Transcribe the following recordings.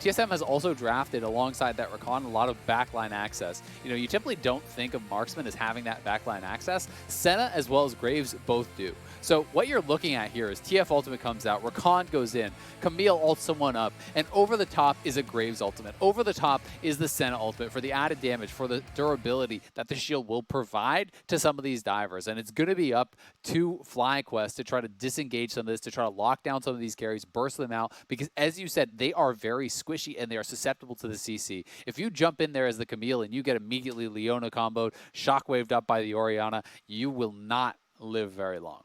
TSM has also drafted alongside that Rakan a lot of backline access. You know, you typically don't think of marksman as having that backline access. Senna as well as Graves both do. So what you're looking at here is TF ultimate comes out, Rakan goes in, Camille ults someone up, and over the top is a Graves ultimate. Over the top is the Senna ultimate for the added damage, for the durability that the shield will provide to some of these divers. And it's going to be up to FlyQuest to try to disengage some of this, to try to lock down some of these carries, burst them out, because as you said, they are very squishy and they are susceptible to the CC. If you jump in there as the Camille and you get immediately Leona comboed, shockwaved up by the Orianna, you will not live very long.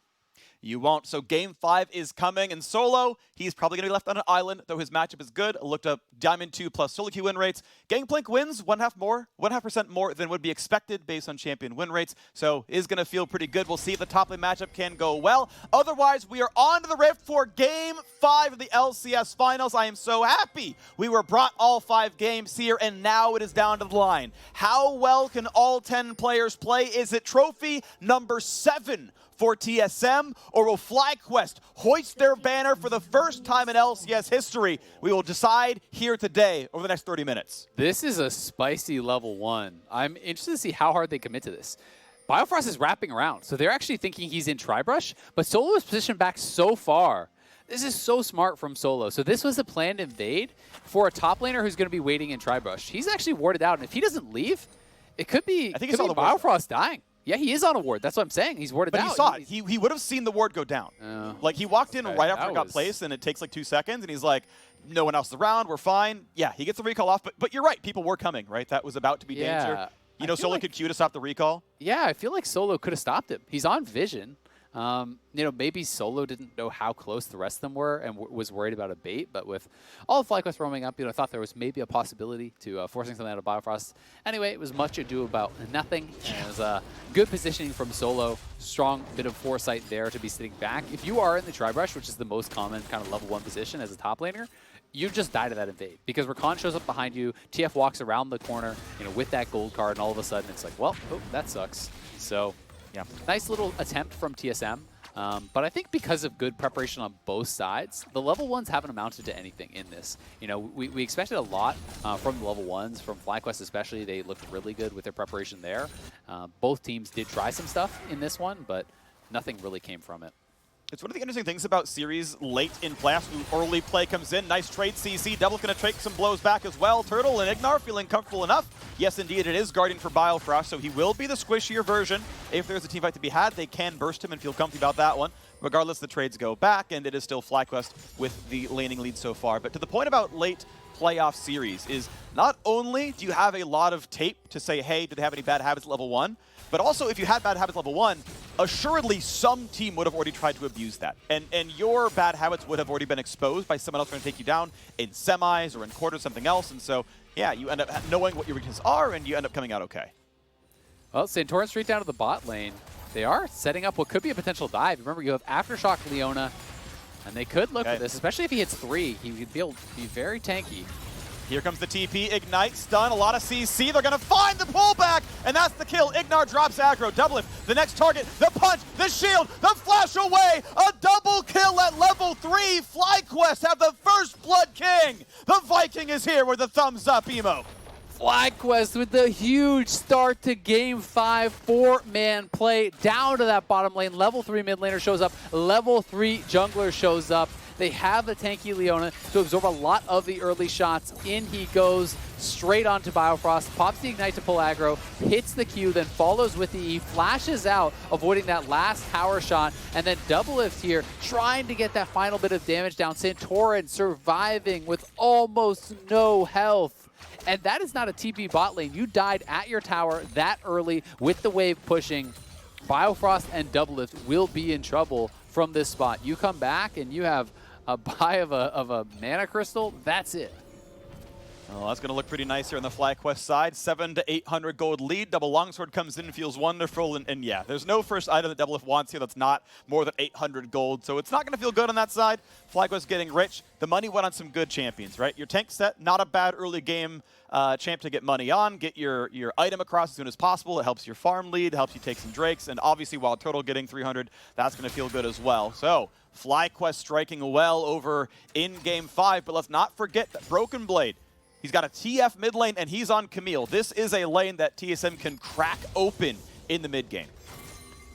You won't. So game 5 is coming, and Solo, he's probably going to be left on an island, though his matchup is good. I looked up Diamond 2 plus solo queue win rates. Gangplank wins 1.5% more than would be expected based on champion win rates, so is going to feel pretty good. We'll see if the top lane matchup can go well. Otherwise, we are on to the Rift for game 5 of the LCS finals. I am so happy we were brought all 5 games here, and now it is down to the line. How well can all 10 players play? Is it trophy number 7 for TSM, or will FlyQuest hoist their banner for the first time in LCS history? We will decide here today over the next 30 minutes. This is a spicy level 1. I'm interested to see how hard they commit to this. Biofrost is wrapping around, so they're actually thinking he's in Tribrush, but Solo is positioned back so far. This is so smart from Solo. So this was a planned invade for a top laner who's going to be waiting in Tribrush. He's actually warded out, and if he doesn't leave, it could be, I think he saw the Biofrost dying. Yeah, he is on a ward. That's what I'm saying. He's warded out. But he saw it. He would have seen the ward go down. Like, he walked in right after it got placed, and it takes like 2 seconds, and he's like, no one else is around, we're fine. Yeah, he gets the recall off, but you're right. People were coming, right? That was about to be danger. You know, Solo could Q to stop the recall. Yeah, I feel like Solo could have stopped him. He's on vision. You know, maybe Solo didn't know how close the rest of them were and was worried about a bait, but with all of FlyQuest roaming up, you know, I thought there was maybe a possibility to forcing something out of Biofrost. Anyway, it was much ado about nothing. And it was good positioning from Solo, strong bit of foresight there to be sitting back. If you are in the Tribrush, which is the most common kind of level 1 position as a top laner, you just die to that invade because Rakan shows up behind you, TF walks around the corner, you know, with that gold card, and all of a sudden it's like, well, oh, that sucks. So, yeah, nice little attempt from TSM. But I think because of good preparation on both sides, the level 1s haven't amounted to anything in this. You know, we expected a lot from the level 1s, from FlyQuest especially. They looked really good with their preparation there. Both teams did try some stuff in this one, but nothing really came from it. It's one of the interesting things about series late in playoffs. Early play comes in, nice trade CC. Double's going to take some blows back as well. Turtle and Ignar feeling comfortable enough. Yes, indeed, it is Guardian for Biofrost, so he will be the squishier version. If there's a team fight to be had, they can burst him and feel comfy about that one. Regardless, the trades go back, and it is still FlyQuest with the laning lead so far. But to the point about late playoff series is not only do you have a lot of tape to say, hey, do they have any bad habits at level 1? But also, if you had bad habits level 1, assuredly some team would have already tried to abuse that. And your bad habits would have already been exposed by someone else trying to take you down in semis or in quarters, something else. And so, yeah, you end up knowing what your weaknesses are, and you end up coming out okay. Well, Santorin straight down to the bot lane. They are setting up what could be a potential dive. Remember, you have Aftershock Leona, and they could look for this, especially if he hits 3. He would be very tanky. Here comes the TP, Ignite, stun, a lot of CC. They're going to find the pullback, and that's the kill. Ignar drops aggro, double lift, the next target, the punch, the shield, the flash away, a double kill at level 3. FlyQuest have the first Blood King. The Viking is here with a thumbs up emo. FlyQuest with the huge start to game 5, 4-man play down to that bottom lane. Level 3 mid laner shows up, level 3 jungler shows up. They have the tanky Leona to absorb a lot of the early shots. In he goes, straight onto Biofrost, pops the Ignite to pull aggro, hits the Q, then follows with the E, flashes out, avoiding that last tower shot, and then double lift here, trying to get that final bit of damage down. Santorin surviving with almost no health. And that is not a TP bot lane. You died at your tower that early with the wave pushing. Biofrost and double lift will be in trouble from this spot. You come back and you have a buy of a mana crystal, that's it. Well, that's going to look pretty nice here on the FlyQuest side. 700 to 800 gold lead. Double Longsword comes in and feels wonderful. And yeah, there's no first item that Doublelift wants here that's not more than 800 gold. So it's not going to feel good on that side. FlyQuest getting rich. The money went on some good champions, right? Your tank set, not a bad early game champ to get money on. Get your item across as soon as possible. It helps your farm lead, helps you take some drakes. And obviously, Wild Turtle getting 300, that's going to feel good as well. So FlyQuest striking well over in Game 5. But let's not forget that Broken Blade, he's got a TF mid lane, and he's on Camille. This is a lane that TSM can crack open in the mid game.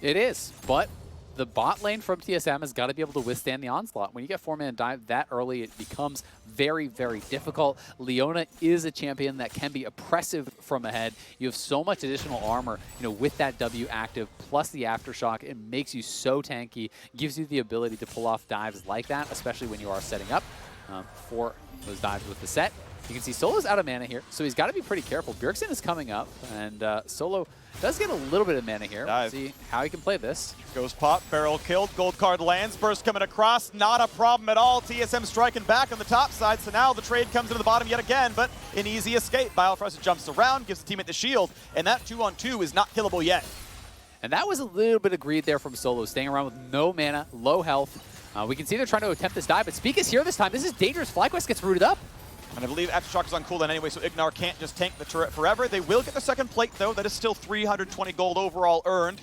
It is, but the bot lane from TSM has got to be able to withstand the onslaught. When you get 4-man dive that early, it becomes very, very difficult. Leona is a champion that can be oppressive from ahead. You have so much additional armor, with that W active plus the aftershock. It makes you so tanky, gives you the ability to pull off dives like that, especially when you are setting up for those dives with the set. You can see Solo's out of mana here, so he's got to be pretty careful. Bjergsen is coming up, and Solo does get a little bit of mana here. We'll see how he can play this. Goes pop, barrel killed, gold card lands, burst coming across, not a problem at all. TSM striking back on the top side, so now the trade comes into the bottom yet again, but an easy escape. Biofrost jumps around, gives the teammate the shield, and that 2-on-2 is not killable yet. And that was a little bit of greed there from Solo, staying around with no mana, low health. We can see they're trying to attempt this dive, but Speak is here this time. This is dangerous. FlyQuest gets rooted up. And I believe Aftershock is on cooldown anyway, so Ignar can't just tank the turret forever. They will get the second plate, though. That is still 320 gold overall earned,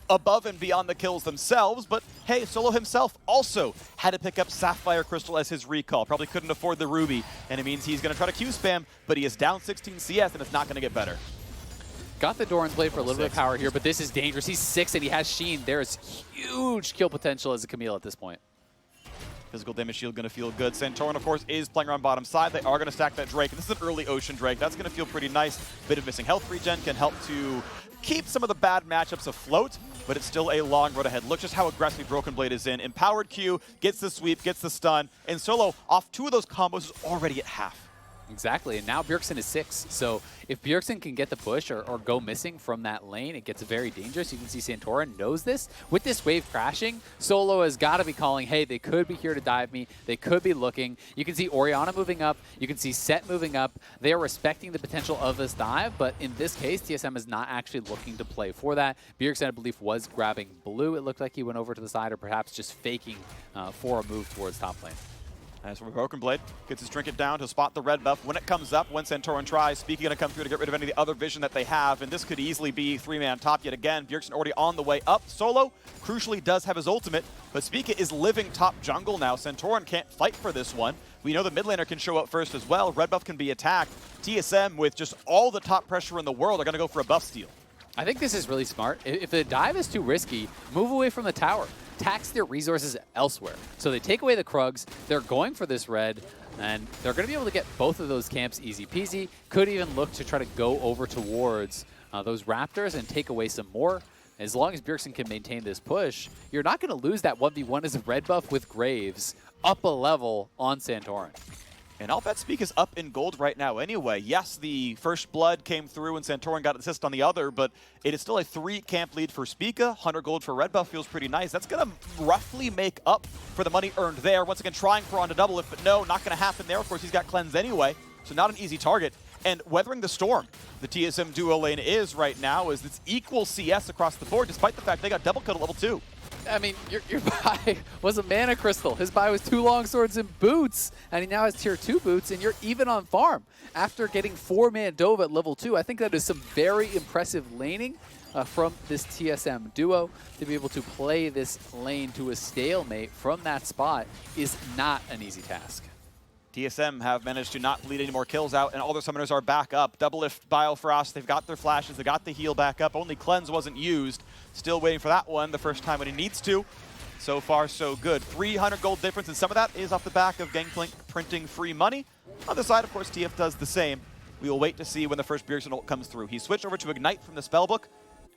above and beyond the kills themselves. But hey, Solo himself also had to pick up Sapphire Crystal as his recall. Probably couldn't afford the Ruby, and it means he's going to try to Q spam, but he is down 16 CS, and it's not going to get better. Got the Doran's Blade for a little bit of power here, but this is dangerous. He's 6 and he has Sheen. There is huge kill potential as a Camille at this point. Physical damage shield going to feel good. Santorin, of course, is playing around bottom side. They are going to stack that Drake. This is an early Ocean Drake. That's going to feel pretty nice. Bit of missing health regen can help to keep some of the bad matchups afloat, but it's still a long road ahead. Look just how aggressively Broken Blade is in. Empowered Q, gets the sweep, gets the stun, and Solo, off 2 of those combos, is already at half. Exactly, and now Bjergsen is 6. So if Bjergsen can get the push or go missing from that lane, it gets very dangerous. You can see Santorin knows this. With this wave crashing, Solo has got to be calling, hey, they could be here to dive me. They could be looking. You can see Orianna moving up. You can see Set moving up. They are respecting the potential of this dive, but in this case, TSM is not actually looking to play for that. Bjergsen, I believe, was grabbing blue. It looked like he went over to the side or perhaps just faking for a move towards top lane. As for Broken Blade, gets his trinket down to spot the red buff when it comes up. When Santorin tries, Speaky going to come through to get rid of any of the other vision that they have, and this could easily be 3-man top yet again. Bjergsen already on the way up. Solo, crucially, does have his ultimate, but Speaky is living top jungle now. Santorin can't fight for this one. We know the mid laner can show up first as well. Red buff can be attacked. TSM, with just all the top pressure in the world, are going to go for a buff steal. I think this is really smart. If the dive is too risky, move away from the tower. Tax their resources elsewhere. So they take away the Krugs, they're going for this red, and they're going to be able to get both of those camps easy peasy. Could even look to try to go over towards those Raptors and take away some more. As long as Bjergsen can maintain this push, you're not going to lose that 1v1 as a red buff with Graves up a level on Santorin. And I'll bet Speak is up in gold right now anyway. Yes, the first blood came through and Santorin got an assist on the other, but it is still a 3-camp lead for Speaka. 100 gold for red buff feels pretty nice. That's going to roughly make up for the money earned there. Once again, trying for on to double it, but no, not going to happen there. Of course, he's got cleanse anyway, so not an easy target. And weathering the storm, the TSM duo lane is right now, is it's equal CS across the board, despite the fact they got double killed at level 2. I mean, your buy was a mana crystal. His buy was 2 long swords and boots, and he now has tier 2 boots, and you're even on farm. After getting 4-man dove at level 2, I think that is some very impressive laning from this TSM duo. To be able to play this lane to a stalemate from that spot is not an easy task. TSM have managed to not bleed any more kills out, and all their summoners are back up. Doublelift, Biofrost, they've got their flashes, they got the heal back up. Only cleanse wasn't used. Still waiting for that one the first time when he needs to. So far, so good. 300 gold difference, and some of that is off the back of Gangplank printing free money. On the side, of course, TF does the same. We will wait to see when the first Bjergsen ult comes through. He switched over to Ignite from the spellbook,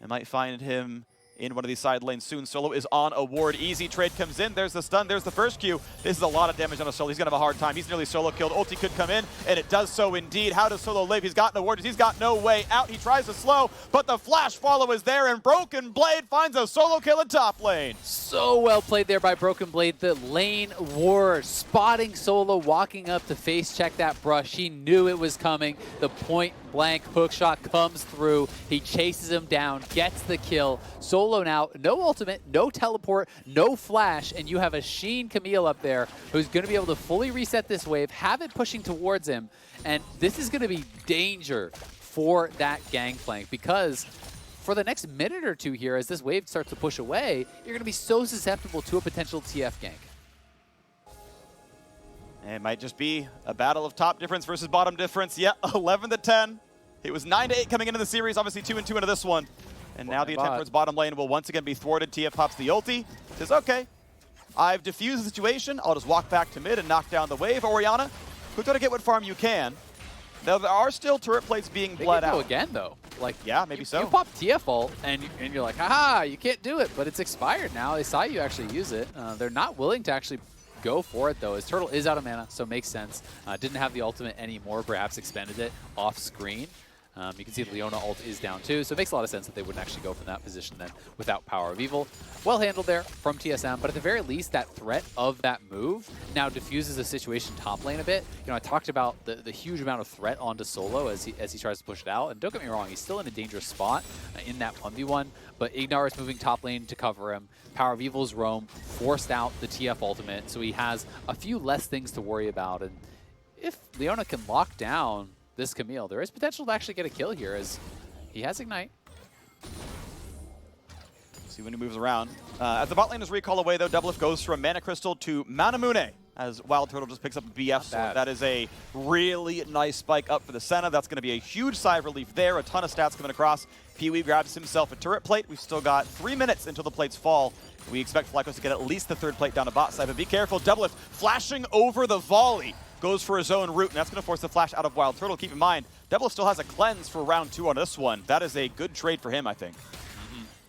and might find him in one of these side lanes soon. Solo is on a ward. Easy trade comes in. There's the stun. There's the first Q. This is a lot of damage on a Solo. He's going to have a hard time. He's nearly solo killed. Ulti could come in, and it does so indeed. How does Solo live? He's got no ward. He's got no way out. He tries to slow, but the flash follow is there, and Broken Blade finds a solo kill in top lane. So well played there by Broken Blade. The lane war, spotting Solo, walking up to face check that brush. He knew it was coming. The point blank hook shot comes through. He chases him down, gets the kill. Solo now, no ultimate, no teleport, no flash, and you have a Sheen Camille up there who's going to be able to fully reset this wave, have it pushing towards him, and this is going to be danger for that gangplank because for the next minute or two here, as this wave starts to push away, you're going to be so susceptible to a potential TF gank. It might just be a battle of top difference versus bottom difference. Yeah, 11-10. It was 9-8 coming into the series, obviously 2-2 into this one. And now the attempt towards bottom lane will once again be thwarted. TF pops the ulti. Says, okay, I've diffused the situation. I'll just walk back to mid and knock down the wave. Orianna, go try to get what farm you can. Now, there are still turret plates being bled out. Again, though. Like, yeah, maybe so. You pop TF ult, and you're like, haha, you can't do it, but it's expired now. They saw you actually use it. They're not willing to actually go for it, though, as Turtle is out of mana, so makes sense. Didn't have the ultimate anymore, perhaps expended it off screen. You can see the Leona ult is down too, so it makes a lot of sense that they wouldn't actually go from that position then without Power of Evil. Well handled there from TSM, but at the very least, that threat of that move now diffuses the situation top lane a bit. You know, I talked about the huge amount of threat onto Solo as he tries to push it out, and don't get me wrong, he's still in a dangerous spot in that 1v1, but Ignar is moving top lane to cover him. Power of Evil's roam forced out the TF ultimate, so he has a few less things to worry about, and if Leona can lock down this Camille, there is potential to actually get a kill here as he has Ignite. See when he moves around. As the bot lane is recall away, though, Doublelift goes from Mana Crystal to Manamune as Wild Turtle just picks up a BF. So that is a really nice spike up for the Senna. That's going to be a huge sigh of relief there. A ton of stats coming across. Pee-wee grabs himself a turret plate. We've still got 3 minutes until the plates fall. We expect FlyQuest to get at least the third plate down to bot side, but be careful. Doublelift flashing over the volley. Goes for his own route, and that's going to force the flash out of Wild Turtle. Keep in mind, Doublelift still has a cleanse for round 2 on this one. That is a good trade for him, I think.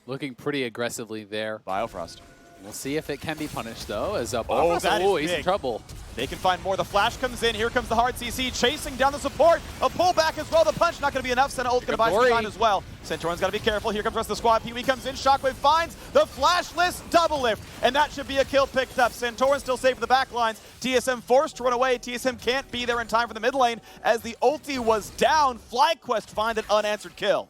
Looking pretty aggressively there. Biofrost. We'll see if it can be punished, though, as Biofrost, he's in trouble. They can find more. The flash comes in. Here comes the hard CC, chasing down the support. A pullback as well. The punch not going to be enough. Senna ult going to buy some time as well. Centauron's got to be careful. Here comes the rest of the squad. Pee-wee comes in. Shockwave finds the flashless Doublelift. And that should be a kill picked up. Centauron still safe for the back lines. TSM forced to run away. TSM can't be there in time for the mid lane as the ulti was down. FlyQuest find an unanswered kill.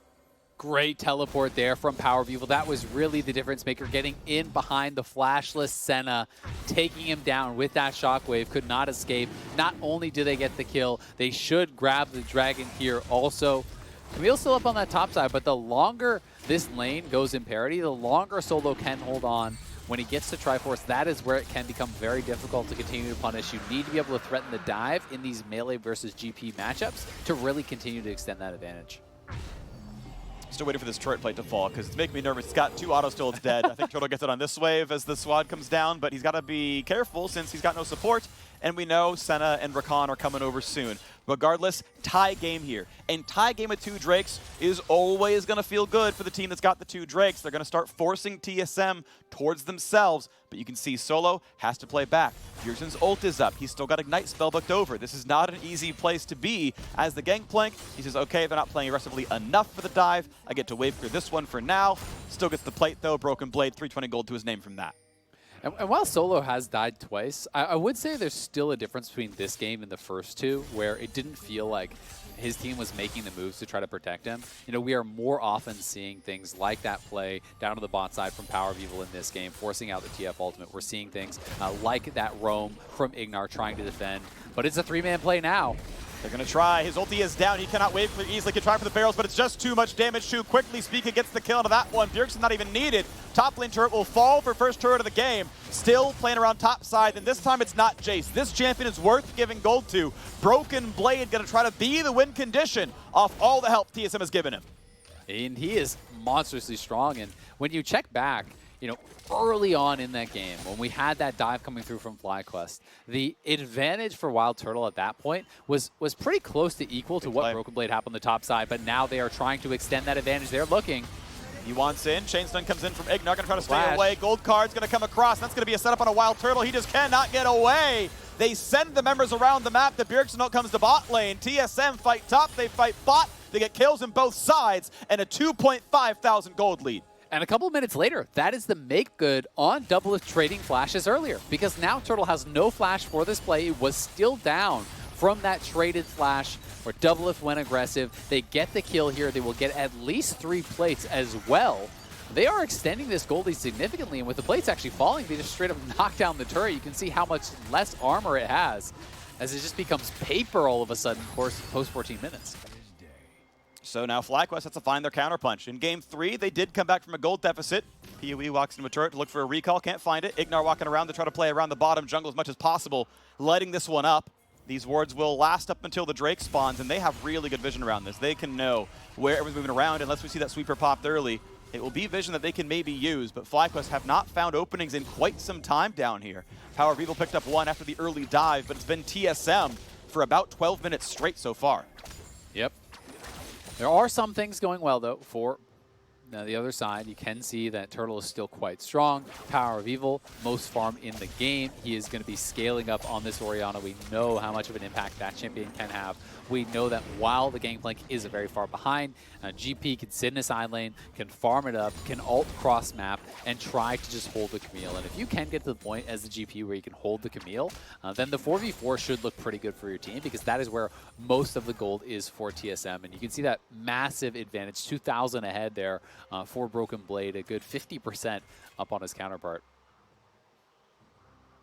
Great teleport there from Power of Evil. That was really the difference maker, getting in behind the flashless Senna, taking him down with that shockwave, could not escape. Not only do they get the kill, they should grab the dragon here also. Camille's still up on that top side, but the longer this lane goes in parity, the longer Solo can hold on. When he gets to Triforce, that is where it can become very difficult to continue to punish. You need to be able to threaten the dive in these melee versus GP matchups to really continue to extend that advantage. Still waiting for this turret plate to fall because it's making me nervous. It's got 2 autos till it's dead. I think Turtle gets it on this wave as the squad comes down, but he's got to be careful since he's got no support. And we know Senna and Rakan are coming over soon. Regardless, tie game here. And tie game with 2 Drakes is always going to feel good for the team that's got the 2 Drakes. They're going to start forcing TSM towards themselves. But you can see Solo has to play back. Bjergsen's ult is up. He's still got Ignite spellbooked over. This is not an easy place to be. As the Gangplank, he says, okay, they're not playing aggressively enough for the dive. I get to wave clear this one for now. Still gets the plate, though. Broken Blade, 320 gold to his name from that. And while Solo has died twice, I would say there's still a difference between this game and the first 2, where it didn't feel like his team was making the moves to try to protect him. You know, we are more often seeing things like that play down to the bot side from Power of Evil in this game, forcing out the TF ultimate. We're seeing things like that roam from Ignar trying to defend, but it's a 3-man play now. They're going to try. His ulti is down. He cannot wave clear easily. Can try for the barrels, but it's just too much damage too quickly. Spica gets the kill into that one. Bjergsen not even needed. Top lane turret will fall for first turret of the game. Still playing around top side, and this time it's not Jace. This champion is worth giving gold to. Broken Blade going to try to be the win condition off all the help TSM has given him. And he is monstrously strong, and when you check back, you know, early on in that game, when we had that dive coming through from FlyQuest, the advantage for Wild Turtle at that point was pretty close to equal to what Broken Blade had on the top side, but now they are trying to extend that advantage. They're looking He wants in. Chain Stun comes in from Ignar, gonna try to stay Flash. away. Gold card's gonna come across. That's gonna be a setup on a Wild Turtle. He just cannot get away. They send the members around the map. The Bjergsen comes to bot lane. TSM fight top, they fight bot. They get kills on both sides, and a 2.5 thousand gold lead. And a couple minutes later, that is the make good on Doublelift trading flashes earlier, because now Turtle has no flash for this play. It was still down from that traded flash where Doublelift went aggressive. They get the kill here. They will get at least 3 plates as well. They are extending this gold lead significantly, and with the plates actually falling, they just straight up knock down the turret. You can see how much less armor it has as it just becomes paper all of a sudden post 14 minutes. So now FlyQuest has to find their counterpunch. In game 3, they did come back from a gold deficit. PoE walks into a turret to look for a recall, can't find it. Ignar walking around to try to play around the bottom jungle as much as possible, lighting this one up. These wards will last up until the Drake spawns, and they have really good vision around this. They can know where everyone's moving around, unless we see that sweeper popped early. It will be vision that they can maybe use, but FlyQuest have not found openings in quite some time down here. Power of Evil picked up one after the early dive, but it's been TSM for about 12 minutes straight so far. Yep. There are some things going well, though, for the other side. You can see that Turtle is still quite strong. Power of Evil, most farm in the game. He is going to be scaling up on this Orianna. We know how much of an impact that champion can have. We know that while the Gangplank is very far behind, GP can sit in a side lane, can farm it up, can ult cross map, and try to just hold the Camille. And if you can get to the point as the GP where you can hold the Camille, then the 4v4 should look pretty good for your team, because that is where most of the gold is for TSM. And you can see that massive advantage, 2,000 ahead there for Broken Blade, a good 50% up on his counterpart.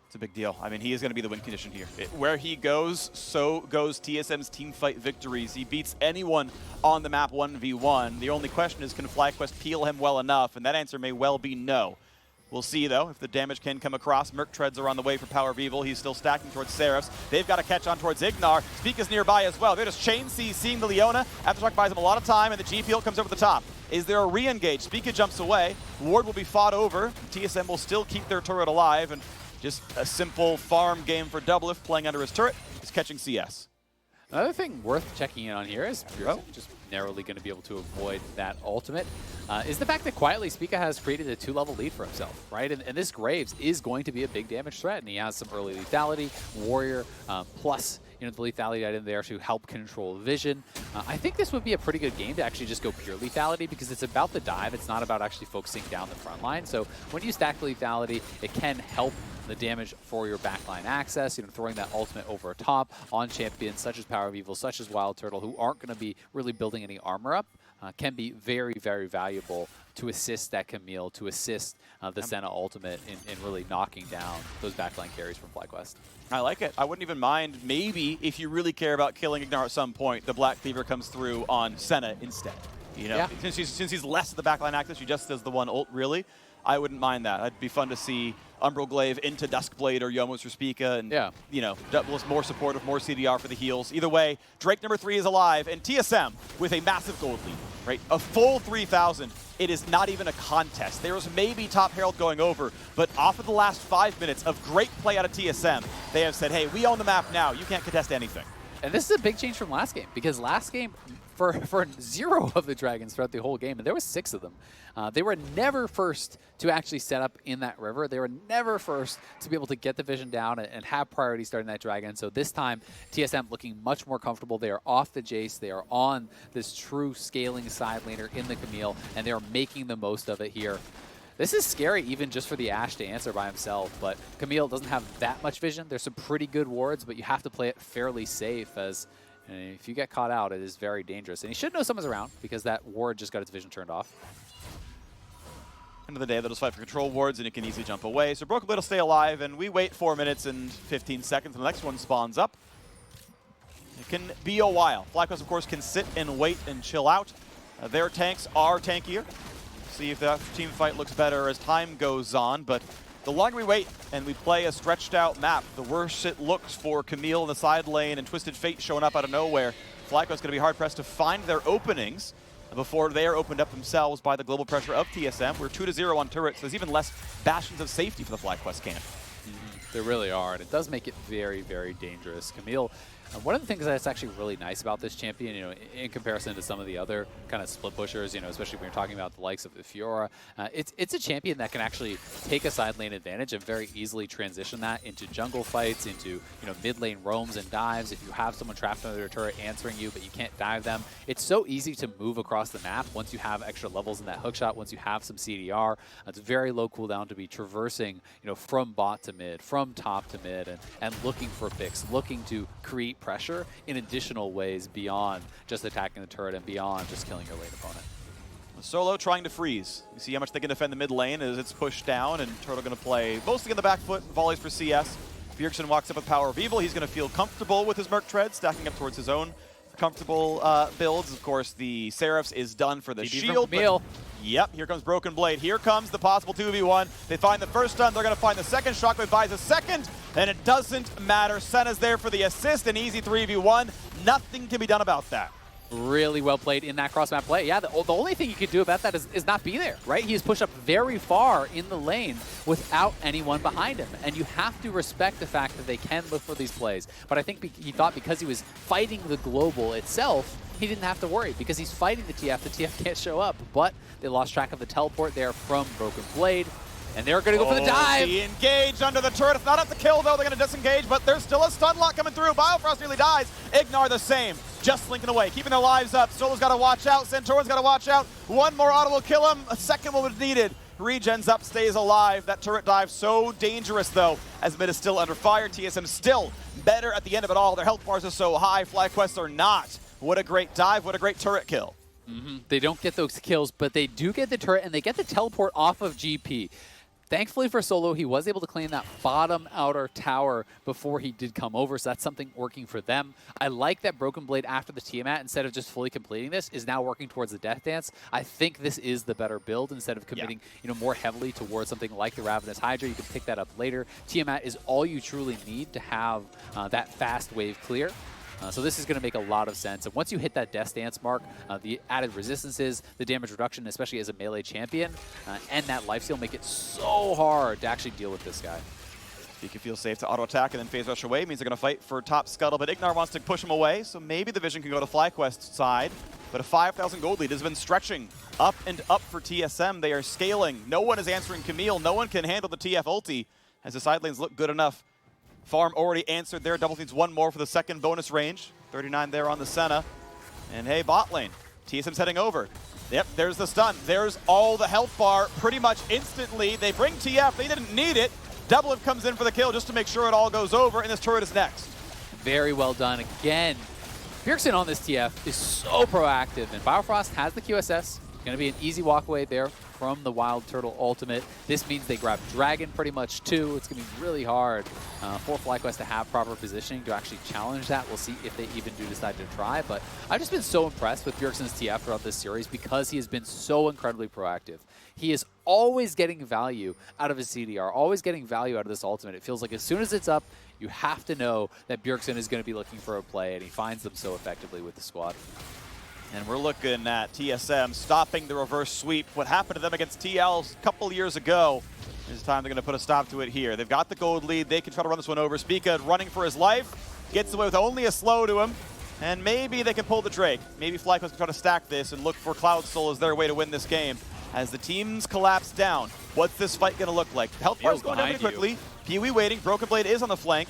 It's a big deal. I mean, he is going to be the win condition here. Where he goes, so goes TSM's teamfight victories. He beats anyone on the map 1v1. The only question is, can FlyQuest peel him well enough? And that answer may well be no. We'll see, though, if the damage can come across. Merc Treads are on the way for Power of Evil. He's still stacking towards Seraphs. They've got to catch on towards Ignar. Speak is nearby as well. They're just chain CCing the Leona. Aftershock buys him a lot of time, and the GP ult comes over the top. Is there a re-engage? Speaker jumps away. Ward will be fought over. TSM will still keep their turret alive, and just a simple farm game for Doublelift playing under his turret. He's catching CS. Another thing worth checking in on here is just narrowly going to be able to avoid that ultimate, is the fact that quietly Spica has created a 2-level lead for himself, right? And this Graves is going to be a big damage threat, and he has some early lethality, Warrior, plus the lethality item there to help control vision. I think this would be a pretty good game to actually just go pure lethality, because it's about the dive. It's not about actually focusing down the front line. So when you stack lethality, it can help the damage for your backline access, throwing that ultimate over top on champions such as Power of Evil, such as Wild Turtle, who aren't going to be really building any armor up, can be very, very valuable to assist that Camille, to assist the Senna ultimate in really knocking down those backline carries from FlyQuest. I like it. I wouldn't even mind, maybe, if you really care about killing Ignar at some point, the Black Cleaver comes through on Senna instead. Yeah. Since he's less of the backline access, he just does the one ult, really. I wouldn't mind that. It'd be fun to see Umbral Glaive into Duskblade or Yomos for Spica, and Doublelift more supportive, more CDR for the heals. Either way, Drake number 3 is alive, and TSM with a massive gold lead, right? A full 3,000. It is not even a contest. There was maybe Top Herald going over, but off of the last 5 minutes of great play out of TSM, they have said, hey, we own the map now. You can't contest anything. And this is a big change from last game, because last game, for 0 of the Dragons throughout the whole game, and there was 6 of them, they were never first to actually set up in that river. They were never first to be able to get the vision down and have priority starting that Dragon. So this time, TSM looking much more comfortable. They are off the Jace. They are on this true scaling side laner in the Camille, and they are making the most of it here. This is scary even just for the Ashe to answer by himself, but Camille doesn't have that much vision. There's some pretty good wards, but you have to play it fairly safe, as if you get caught out, it is very dangerous. And he should know someone's around, because that ward just got its vision turned off. End of the day, they'll just fight for control wards, and it can easily jump away. So Broken Blade will stay alive, and we wait 4 minutes and 15 seconds, and the next one spawns up. It can be a while. FlyQuest, of course, can sit and wait and chill out. Their tanks are tankier. See if that team fight looks better as time goes on, but the longer we wait and we play a stretched out map, the worse it looks for Camille in the side lane and Twisted Fate showing up out of nowhere. FlyQuest going to be hard pressed to find their openings before they are opened up themselves by the global pressure of TSM. We're 2-0 on turrets. There's even less bastions of safety for the FlyQuest camp. There really are, and it does make it very, very dangerous. Camille One of the things that's actually really nice about this champion, in comparison to some of the other kind of split pushers, especially when you're talking about the likes of the Fiora, it's a champion that can actually take a side lane advantage and very easily transition that into jungle fights, into mid lane roams and dives. If you have someone trapped under their turret answering you, but you can't dive them, it's so easy to move across the map once you have extra levels in that hookshot, once you have some CDR. It's very low cooldown to be traversing, from bot to mid, from top to mid, and looking for picks, looking to create pressure in additional ways beyond just attacking the turret and beyond just killing your lane opponent. Solo trying to freeze. You see how much they can defend the mid lane as it's pushed down, and Turtle going to play mostly in the back foot, volleys for CS. Bjergsen walks up with Power of Evil. He's going to feel comfortable with his Merc Tread, stacking up towards his own comfortable builds. Of course, the Seraphs is done for the shield. Yep, here comes Broken Blade. Here comes the possible 2v1. They find the first stun. They're going to find the second. Shockwave buys a second, and it doesn't matter. Senna's there for the assist. An easy 3v1. Nothing can be done about that. Really well played in that cross-map play. Yeah, the only thing you can do about that is not be there, right? He is pushed up very far in the lane without anyone behind him. And you have to respect the fact that they can look for these plays. But I think he thought because he was fighting the global itself, he didn't have to worry because he's fighting the TF can't show up. But they lost track of the teleport there from Broken Blade. And they're going to go for the dive. The engage under the turret. It's not up to kill, though. They're going to disengage, but there's still a stun lock coming through. Biofrost nearly dies. Ignar the same. Just slinking away, keeping their lives up. Solo's got to watch out. Centaur's got to watch out. One more auto will kill him. A second one was needed. Regens up, stays alive. That turret dive so dangerous, though, as mid is still under fire. TSM still better at the end of it all. Their health bars are so high. FlyQuest are not. What a great dive. What a great turret kill. They don't get those kills, but they do get the turret, and they get the teleport off of GP. Thankfully for Solo, he was able to claim that bottom outer tower before he did come over, so that's something working for them. I like that Broken Blade after the Tiamat, instead of just fully completing this, is now working towards the Death Dance. I think this is the better build instead of committing more heavily towards something like the Ravenous Hydra. You can pick that up later. Tiamat is all you truly need to have that fast wave clear. So this is going to make a lot of sense. And once you hit that Death Dance mark, the added resistances, the damage reduction, especially as a melee champion, and that lifesteal make it so hard to actually deal with this guy. He can feel safe to auto-attack and then phase rush away. Means they're going to fight for top scuttle, but Ignar wants to push him away, so maybe the vision can go to FlyQuest's side. But a 5,000 gold lead has been stretching up and up for TSM. They are scaling. No one is answering Camille. No one can handle the TF ulti as the side lanes look good enough. Farm already answered there. Double needs one more for the second bonus range. 39 there on the Senna. And hey, bot lane. TSM's heading over. Yep, there's the stun. There's all the health bar pretty much instantly. They bring TF. They didn't need it. Double comes in for the kill just to make sure it all goes over, and this turret is next. Very well done. Again, Bjergsen on this TF is so proactive, and Biofrost has the QSS. Going to be an easy walkway there from the Wild Turtle ultimate. This means they grab Dragon pretty much too. It's going to be really hard for FlyQuest to have proper positioning to actually challenge that. We'll see if they even do decide to try, but I've just been so impressed with Bjergsen's TF throughout this series because he has been so incredibly proactive. He is always getting value out of his CDR, always getting value out of this ultimate. It feels like as soon as it's up, you have to know that Bjergsen is going to be looking for a play, and he finds them so effectively with the squad. And we're looking at TSM stopping the reverse sweep. What happened to them against TL a couple years ago. This time they're going to put a stop to it here. They've got the gold lead. They can try to run this one over. Spica running for his life. Gets away with only a slow to him. And maybe they can pull the Drake. Maybe FlyQuest can try to stack this and look for Cloud Soul as their way to win this game. As the teams collapse down, what's this fight going to look like? Health bar's going down pretty quickly. Pee-wee waiting. Broken Blade is on the flank.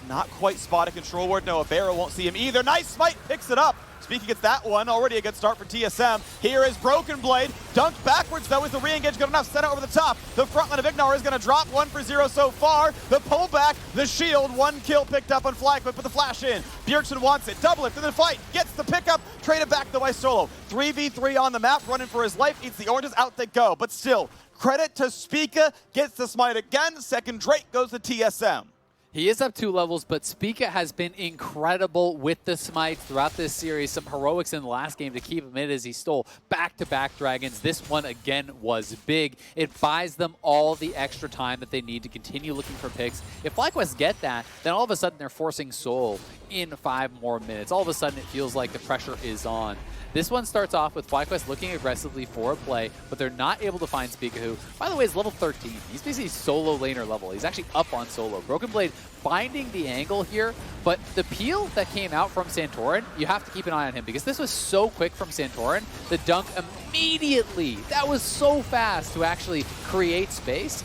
Not quite spotted. Control ward. No, Barrow won't see him either. Nice smite. Picks it up. Speaking gets that one, already a good start for TSM. Here is Broken Blade, dunked backwards though. Is the re-engage good enough? Sent it over the top. The front line of Ignar is going to drop 1 for 0 so far. The pullback, the shield, 1 kill picked up on FlyQuest, but the flash in. Bjergsen wants it, double it for the fight, gets the pickup, traded back though by Solo. 3v3 on the map, running for his life, eats the oranges, out they go. But still, credit to Spica, gets the smite again. Second Drake goes to TSM. He is up 2 levels, but Spica has been incredible with the smites throughout this series. Some heroics in the last game to keep him in as he stole back-to-back dragons. This one, again, was big. It buys them all the extra time that they need to continue looking for picks. If FlyQuest get that, then all of a sudden they're forcing Soul in 5 more minutes. All of a sudden it feels like the pressure is on. This one starts off with FlyQuest looking aggressively for a play, but they're not able to find Spica, who, by the way, is level 13. He's basically solo laner level. He's actually up on Solo. Broken Blade finding the angle here, but the peel that came out from Santorin, you have to keep an eye on him because this was so quick from Santorin. The dunk immediately, that was so fast to actually create space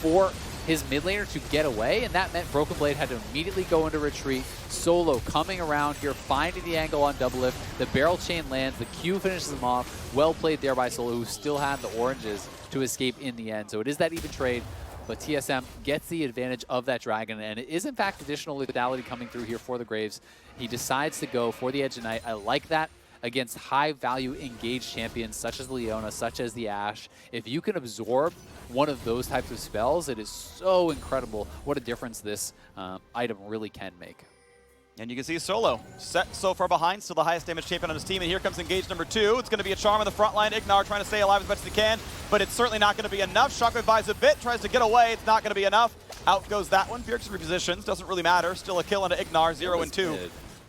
for his mid laner to get away, and that meant Broken Blade had to immediately go into retreat. Solo coming around here, finding the angle on double lift. The barrel chain lands, the Q finishes him off. Well played there by Solo, who still had the oranges to escape in the end. So it is that even trade, but TSM gets the advantage of that dragon, and it is in fact additional lethality coming through here for the Graves. He decides to go for the Edge of Night. I like that against high-value engaged champions such as Leona, such as the Ashe. If you can absorb one of those types of spells, it is so incredible what a difference this item really can make. And you can see Solo set so far behind, still the highest damage champion on his team, and here comes engage number 2. It's going to be a charm on the front line. Ignar trying to stay alive as much as he can, but it's certainly not going to be enough. Shockwave buys a bit, tries to get away. It's not going to be enough. Out goes that one. Bjergsen repositions, doesn't really matter. Still a kill onto Ignar, 0 and 2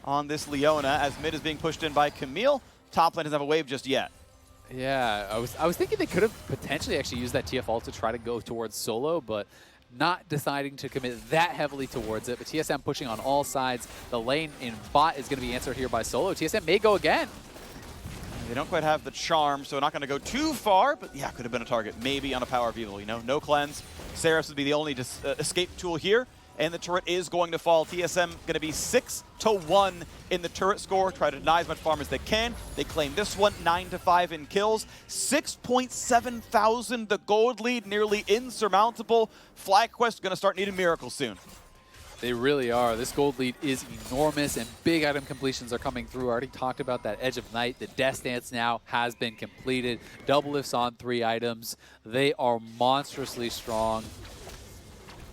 on this Leona, as mid is being pushed in by Camille. Top lane doesn't have a wave just yet. Yeah, I was thinking they could have potentially actually used that TF ult to try to go towards Solo, but not deciding to commit that heavily towards it. But TSM pushing on all sides. The lane in bot is going to be answered here by Solo. TSM may go again. They don't quite have the charm, so not going to go too far, but yeah, could have been a target. Maybe on a Power of Evil, you know? No cleanse. Seraphs would be the only escape tool here. And the turret is going to fall. TSM going to be 6-1 in the turret score. Try to deny as much farm as they can. They claim this one, 9-5 in kills. 6.7 thousand, the gold lead, nearly insurmountable. FlyQuest going to start needing miracles soon. They really are. This gold lead is enormous, and big item completions are coming through. I already talked about that Edge of Night. The Death Dance now has been completed. Double lifts on 3 items. They are monstrously strong.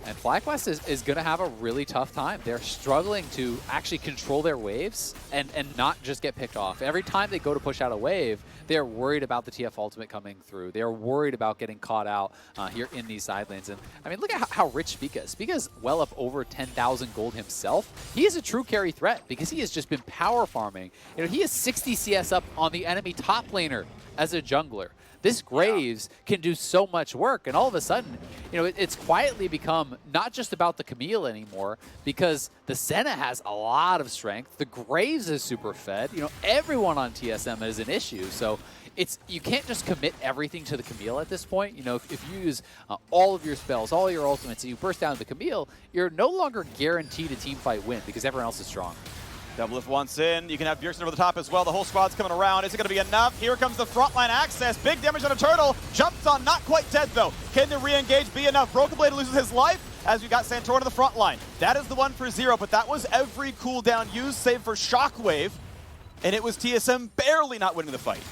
And FlyQuest is going to have a really tough time. They're struggling to actually control their waves and not just get picked off. Every time they go to push out a wave, they're worried about the TF ultimate coming through. They're worried about getting caught out here in these side lanes. And I mean, look at how rich Spica is. Spica is well up over 10,000 gold himself. He is a true carry threat because he has just been power farming. You know, he is 60 CS up on the enemy top laner as a jungler. This Graves can do so much work, and all of a sudden, you know, it's quietly become not just about the Camille anymore, because the Senna has a lot of strength. The Graves is super fed. You know, everyone on TSM is an issue. So you can't just commit everything to the Camille at this point. You know, if you use all of your spells, all your ultimates, and you burst down the Camille, you're no longer guaranteed a team fight win because everyone else is strong. Double lift once in. You can have Bjergsen over the top as well. The whole squad's coming around. Is it going to be enough? Here comes the frontline access. Big damage on a turtle. Jumps on, not quite dead though. Can the re-engage be enough? Broken Blade loses his life as we got Santorin to the front line. That is the one for 0, but that was every cooldown used save for Shockwave. And it was TSM barely not winning the fight.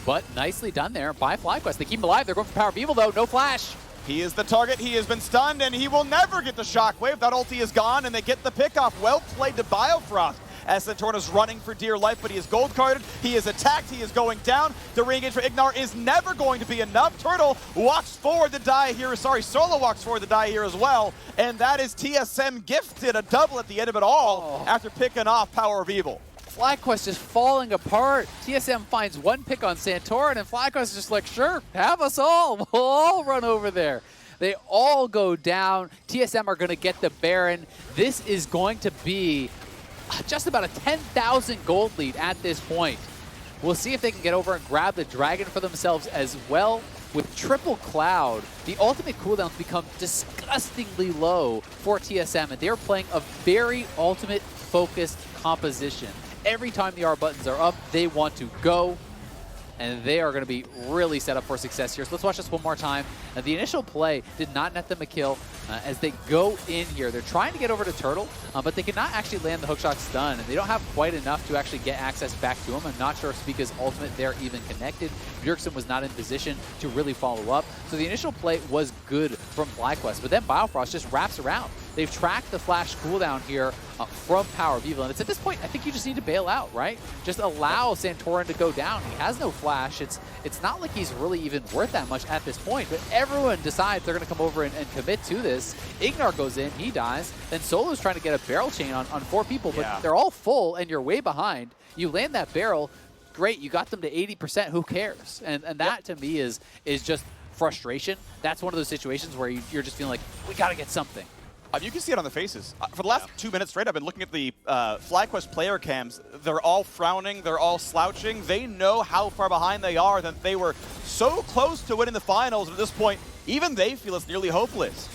But nicely done there by FlyQuest. They keep him alive. They're going for Power of Evil though. No flash. He is the target. He has been stunned, and he will never get the Shockwave. That ulti is gone, and they get the pickoff. Well played to Biofrost, as Santorin is running for dear life, but he is gold carded. He is attacked. He is going down. The re-engage for Ignar is never going to be enough. Turtle walks forward to die here. Sorry, Solo walks forward to die here as well, and that is TSM gifted a double at the end of it all after picking off Power of Evil. FlyQuest is falling apart. TSM finds one pick on Santorin, and FlyQuest is just like, sure, have us all. We'll all run over there. They all go down. TSM are going to get the Baron. This is going to be just about a 10,000 gold lead at this point. We'll see if they can get over and grab the Dragon for themselves as well. With Triple Cloud, the ultimate cooldowns become disgustingly low for TSM, and they're playing a very ultimate-focused composition. Every time the R buttons are up, they want to go, and they are going to be really set up for success here. So let's watch this one more time. The initial play did not net them a kill as they go in here. They're trying to get over to Turtle, but they cannot actually land the hookshot stun, and they don't have quite enough to actually get access back to him. I'm not sure if Spica's ultimate there even connected. Bjergsen was not in position to really follow up. So the initial play was good from FlyQuest, but then Biofrost just wraps around. They've tracked the flash cooldown here from Power of Evil, and it's at this point, I think you just need to bail out, right? Just allow Santorin to go down. He has no flash. It's not like he's really even worth that much at this point, but everyone decides they're going to come over and commit to this. Ignar goes in, he dies, then Solo's trying to get a barrel chain on 4 people, but they're all full, and you're way behind. You land that barrel, great, you got them to 80%, who cares? And that, to me, is just frustration. That's one of those situations where you're just feeling like, we got to get something. You can see it on the faces. For the last 2 minutes straight, I've been looking at the FlyQuest player cams. They're all frowning. They're all slouching. They know how far behind they are, that they were so close to winning the finals. At this point, even they feel it's nearly hopeless.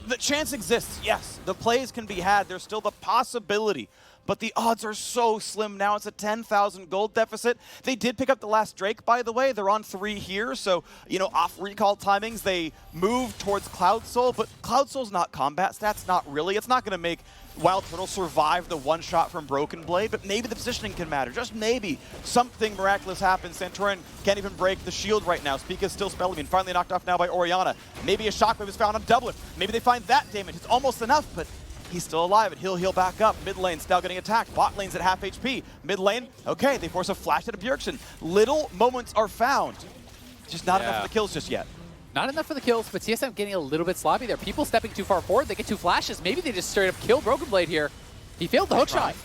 The chance exists, yes. The plays can be had. There's still the possibility. But the odds are so slim now. It's a 10,000 gold deficit. They did pick up the last Drake, by the way. They're on 3 here, so, you know, off recall timings, they move towards Cloud Soul, but Cloud Soul's not combat stats, not really. It's not going to make Wild Turtle survive the one shot from Broken Blade, but maybe the positioning can matter. Just maybe something miraculous happens. Santorin can't even break the shield right now. Spica's still spelling, finally knocked off now by Orianna. Maybe a shockwave is found on Doublelift. Maybe they find that damage. It's almost enough, but he's still alive, and he'll heal back up. Mid lane's now getting attacked. Bot lane's at half HP. Mid lane, okay, they force a flash at a Bjergsen. Little moments are found. Just not enough for the kills just yet. Not enough for the kills, but TSM getting a little bit sloppy there. People stepping too far forward, they get 2 flashes. Maybe they just straight up kill Broken Blade here. He failed the hook shot.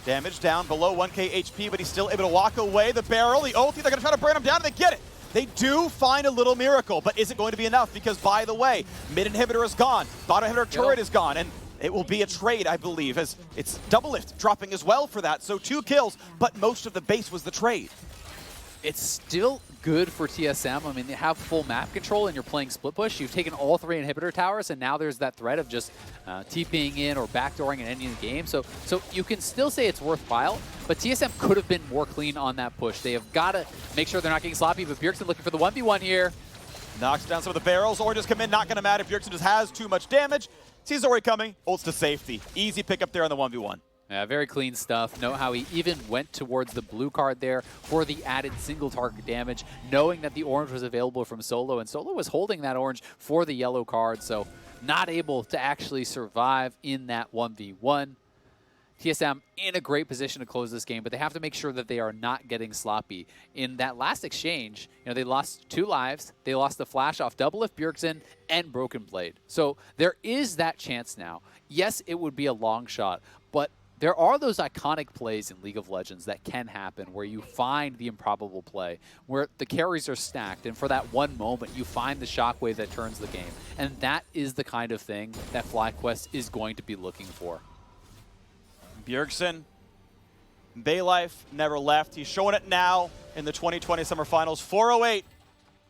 Damage down below 1k HP, but he's still able to walk away. The barrel, the ulti, they're going to try to burn him down, and they get it. They do find a little miracle, but is it going to be enough? Because, by the way, mid inhibitor is gone. Bottom inhibitor turret is gone, and it will be a trade, I believe, as it's Doublelift dropping as well for that. So 2 kills, but most of the base was the trade. It's still good for TSM. I mean, they have full map control and you're playing split push. You've taken all 3 inhibitor towers, and now there's that threat of just TPing in or backdooring and ending the game. So you can still say it's worthwhile, but TSM could have been more clean on that push. They have got to make sure they're not getting sloppy, but Bjergsen looking for the 1v1 here. Knocks down some of the barrels, or just come in, not going to matter. Bjergsen just has too much damage. Sees Ori coming, ults to safety. Easy pickup there on the 1v1. Yeah, very clean stuff. Note how he even went towards the blue card there for the added single target damage, knowing that the orange was available from Solo, and Solo was holding that orange for the yellow card, so not able to actually survive in that 1v1. TSM in a great position to close this game, but they have to make sure that they are not getting sloppy. In that last exchange, you know, they lost 2 lives. They lost the flash off Doublelift, Bjergsen, and Broken Blade. So there is that chance now. Yes, it would be a long shot, but there are those iconic plays in League of Legends that can happen where you find the improbable play, where the carries are stacked, and for that one moment, you find the shockwave that turns the game. And that is the kind of thing that FlyQuest is going to be looking for. Bjergsen, Baylife never left. He's showing it now in the 2020 Summer Finals. 408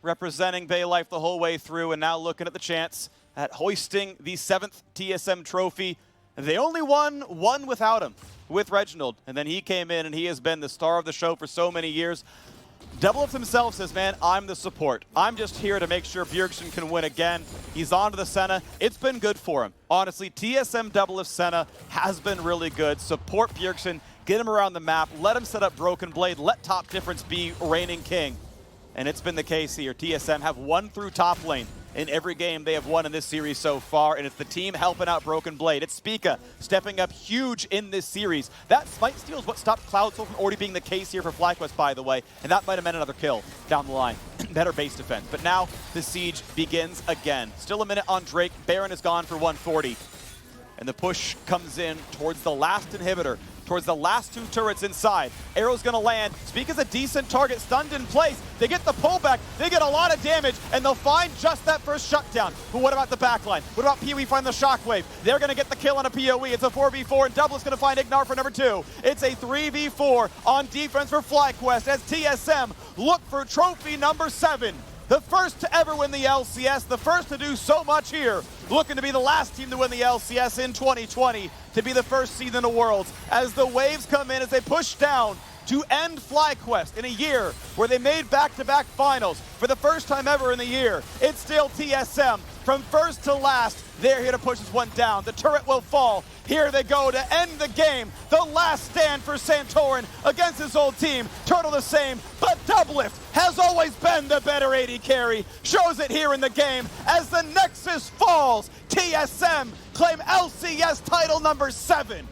representing Baylife the whole way through, and now looking at the chance at hoisting the 7th TSM trophy. They only won one without him, with Reginald, and then he came in and he has been the star of the show for so many years. Doublelift himself says, man, I'm the support. I'm just here to make sure Bjergsen can win again. He's on to the Senna. It's been good for him. Honestly, TSM Doublelift Senna has been really good. Support Bjergsen, get him around the map, let him set up Broken Blade, let Top Difference be reigning king. And it's been the case here. TSM have won through top lane in every game they have won in this series so far, and it's the team helping out Broken Blade. It's Spica stepping up huge in this series. That Smite Steal is what stopped Cloud Soul from already being the case here for FlyQuest, by the way, and that might have meant another kill down the line. Better base defense. But now the siege begins again. Still a minute on Drake. Baron is gone for 140. And the push comes in towards the last inhibitor, towards the last 2 turrets inside. Arrow's gonna land. Spica's a decent target, stunned in place. They get the pullback, they get a lot of damage, and they'll find just that first shutdown. But what about the backline? What about PoE find the shockwave? They're gonna get the kill on a PoE. It's a 4v4, and Double's gonna find Ignar for number 2. It's a 3v4 on defense for FlyQuest as TSM look for trophy number 7. The first to ever win the LCS, the first to do so much here. Looking to be the last team to win the LCS in 2020, to be the first seed in the Worlds. As the waves come in, as they push down to end FlyQuest in a year where they made back-to-back finals for the first time ever in the year. It's still TSM. From first to last, they're here to push this one down. The turret will fall. Here they go to end the game. The last stand for Santorin against his old team. Turtle the same, but Doublelift has always been the better AD carry. Shows it here in the game as the Nexus falls. TSM claim LCS title number 7.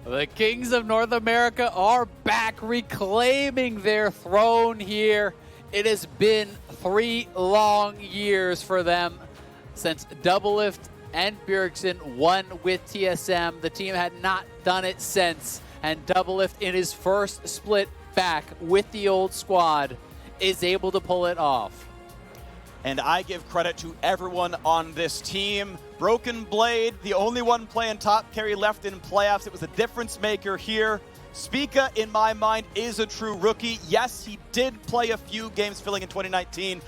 The Kings of North America are back, reclaiming their throne here. It has been 3 long years for them since Doublelift and Bjergsen won with TSM. The team had not done it since, and Doublelift in his first split back with the old squad is able to pull it off. And I give credit to everyone on this team. Broken Blade, the only one playing top carry left in playoffs. It was a difference maker here. Spica, in my mind, is a true rookie. Yes, he did play a few games filling in 2019,